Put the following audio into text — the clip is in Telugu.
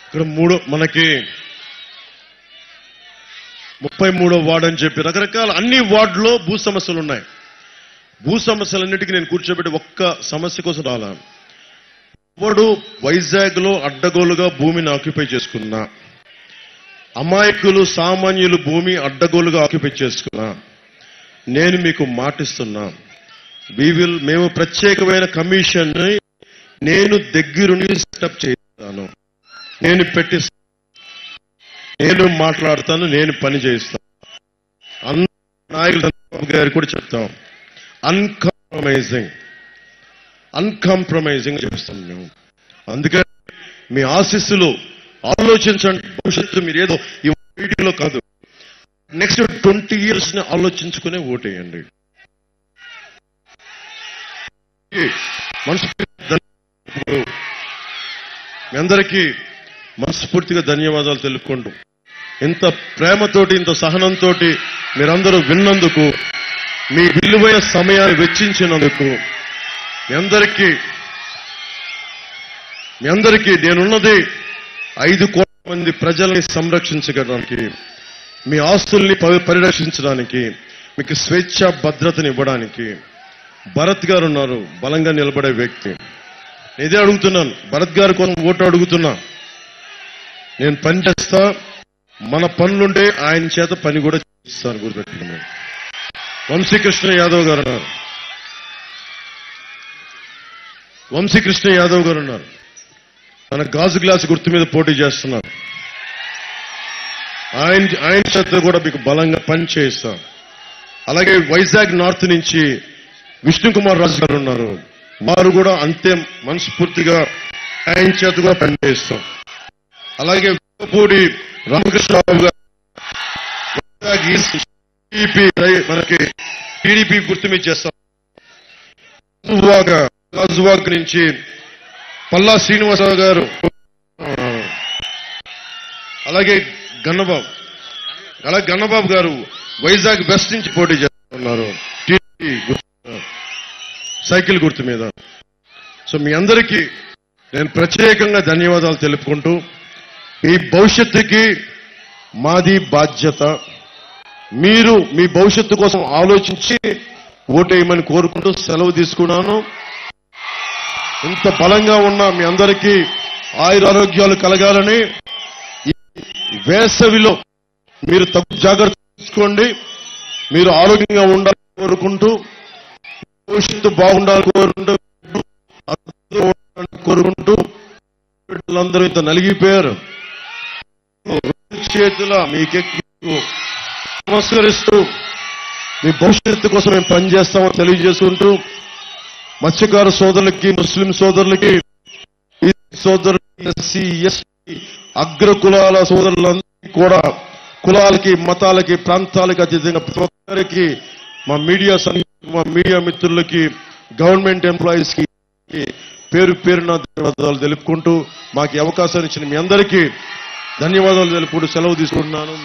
ఇక్కడ మనకి 33వ వార్డు అని చెప్పి రకరకాల అన్ని వార్డులో భూ సమస్యలు ఉన్నాయి. భూ సమస్యలన్నిటికీ నేను కూర్చోబెట్టి ఒక్క సమస్య కోసం రాలా. ఇప్పుడు వైజాగ్ లో అడ్డగోలుగా భూమిని ఆక్యుపై చేసుకున్నా, అమాయకులు సామాన్యులు భూమి అడ్డగోలుగా ఆక్యుపై చేసుకున్నా, నేను మీకు మాటిస్తున్నా, మేము ప్రత్యేకమైన కమిషన్ నేను దగ్గరుండి సెటప్ చేస్తాను, నేను పెట్టిస్తాను, నేను మాట్లాడతాను, నేను పని చేయిస్తాను. అందరూ నాయకులు చంద్రబాబు గారు కూడా చెప్తాం, అన్కాంప్రమైజింగ్ చేస్తాం మేము. అందుకని మీ ఆశీస్సులు ఆలోచించండి. భవిష్యత్తు మీరు ఏదో ఈ వీడియోలో కాదు, నెక్స్ట్ 20 years ని ఆలోచించుకునే ఓటేయండి. మీ అందరికీ మనస్ఫూర్తిగా ధన్యవాదాలు తెలుపుకుంటూ, ఇంత ప్రేమతోటి ఇంత సహనంతో మీరందరూ విన్నందుకు, మీ విలువైన సమయాన్ని వెచ్చించినందుకు మీ అందరికీ నేనున్నది 5 కోట్ల మంది ప్రజల్ని సంరక్షించడానికి, మీ ఆస్తుల్ని పరిరక్షించడానికి, మీకు స్వేచ్ఛ భద్రతని ఇవ్వడానికి. భరత్ గారు ఉన్నారు, బలంగా నిలబడే వ్యక్తి. ఇదే అడుగుతున్నాను, భరత్ గారి కోసం ఓటు అడుగుతున్నా. నేను పని చేస్తా, మన పనులుంటే ఆయన చేత పని కూడా చేస్తాను, గుర్తుపెట్టుకున్నాను. వంశీకృష్ణ యాదవ్ గారు ఉన్నారు, తన గాజు గ్లాసు గుర్తు మీద పోటీ చేస్తున్నారు. ఆయన చేత కూడా మీకు బలంగా పని చేయిస్తాం. అలాగే వైజాగ్ నార్త్ నుంచి విష్ణుకుమార్ రాజు గారు ఉన్నారు, వారు కూడా అంతే మనస్ఫూర్తిగా ఆయన చేత కూడా పని చేయిస్తాం. అలాగే పూడి రామకృష్ణరావు గారు మనకి టీడీపీ గుర్తు మీద చేస్తాం. గాజువాక్ నుంచి పల్లా శ్రీనివాసరావు గారు, అలాగే గన్నబాబు గారు వైజాగ్ వెస్ట్ నుంచి పోటీ చేస్తున్నారు టీడీపీ సైకిల్ గుర్తు మీద. సో మీ అందరికీ నేను ప్రత్యేకంగా ధన్యవాదాలు తెలుపుకుంటూ, మీ భవిష్యత్తుకి మాది బాధ్యత. మీరు మీ భవిష్యత్తు కోసం ఆలోచించి ఓటేయమని కోరుకుంటూ సెలవు తీసుకున్నాను. ఇంత బలంగా ఉన్న మీ అందరికీ ఆయురారోగ్యాలు కలగాలని, వేసవిలో మీరు తగు జాగ్రత్త తీసుకోండి, మీరు ఆరోగ్యంగా ఉండాలని కోరుకుంటూ, భవిష్యత్తు బాగుండాలని కోరుకుంటూ బిడ్డలందరూ ఇంత నలిగిపోయారు. చేతుల మీకు నమస్కరిస్తూ మీ భవిష్యత్తు కోసం మేము పనిచేస్తామని తెలియజేసుకుంటూ, మత్స్యకార సోదరులకి, ముస్లిం సోదరులకి, ఎస్సీ ఎస్టీ అగ్ర కులాల సోదరులందరికీ కూడా, కులాలకి మతాలకి ప్రాంతాలకి అతీతంగా ప్రతి ఒక్కరికి, మా మీడియా మిత్రులకి, గవర్నమెంట్ ఎంప్లాయీస్ కి పేరు పేరున ధన్యవాదాలు తెలుపుకుంటూ, మాకు అవకాశాన్ని ఇచ్చిన మీ అందరికీ ధన్యవాదాలు తెలుపుకుంటూ సెలవు తీసుకుంటున్నాను.